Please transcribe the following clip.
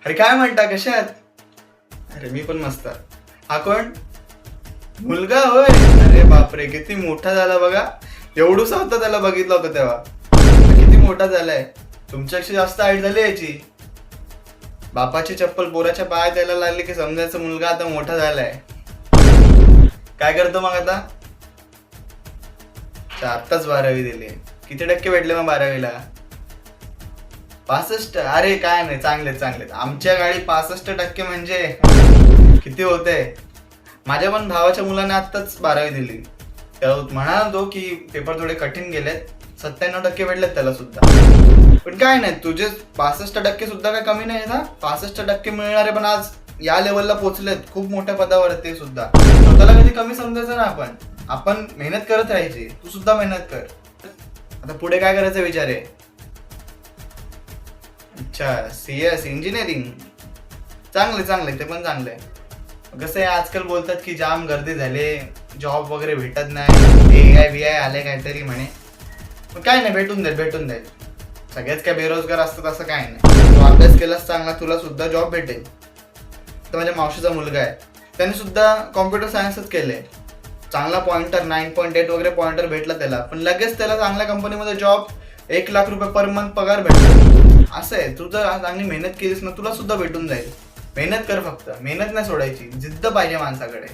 अरे काय म्हणता, कशा आहात? अरे मी पण मस्त. हा कोण? मुलगा होय? अरे बापरे, किती मोठा झाला बघा. एवढूसा होता त्याला बघितलं होतं तेव्हा. किती मोठा झालाय. तुमच्यापेक्षा जास्त हाईट झाली याची. बापाची चप्पल पोराच्या पायात यायला लागली की समजायचं मुलगा आता मोठा झालाय. काय करतो मग आता? आत्ताच 12वी दिली. किती टक्के भेटले मग 12वीला? 65. अरे काय नाही, चांगले. आमच्या गाडी 65% म्हणजे किती होते. माझ्या पण भावाच्या मुलाने आत्ताच 12वी दिली. त्याला म्हणाल तो की पेपर थोडे कठीण गेलेत, 97% भेटलेत त्याला सुद्धा. पण काय नाही, तुझे 65% सुद्धा काय कमी नाही ना. 65% मिळणारे पण आज या लेवलला पोहोचलेत, खूप मोठ्या पदावरती सुद्धा. स्वतःला कधी कमी समजायचं ना. आपण मेहनत करत राहायची. तू सुद्धा मेहनत कर. आता पुढे काय करायचा विचार आहे? अच्छा, CS इंजिनिअरिंग. चांगले ते पण चांगले. कसं आहे, आजकाल बोलतात की जाम गर्दी झाले, जॉब वगैरे भेटत नाही, AI आले काहीतरी म्हणे. पण काय नाही, भेटून जाईल. सगळेच काय बेरोजगार असतात असं काय नाही. तू अभ्यास केलास चांगला, तुला सुद्धा जॉब भेटेल. तर माझ्या मावशीचा मुलगा आहे, त्याने सुद्धा कॉम्प्युटर सायन्सच केलंय. चांगला पॉइंटर 9.8 वगैरे पॉइंटर भेटला त्याला, पण लगेच त्याला चांगल्या कंपनीमध्ये जॉब, 1 लाख रुपये पर मंथ पगार भेटतो. असं आहे, तू जर चांगली मेहनत केलीस ना, तुला सुद्धा भेटून जाईल. मेहनत कर, फक्त मेहनत नाही सोडायची, जिद्द पाहिजे माणसाकडे.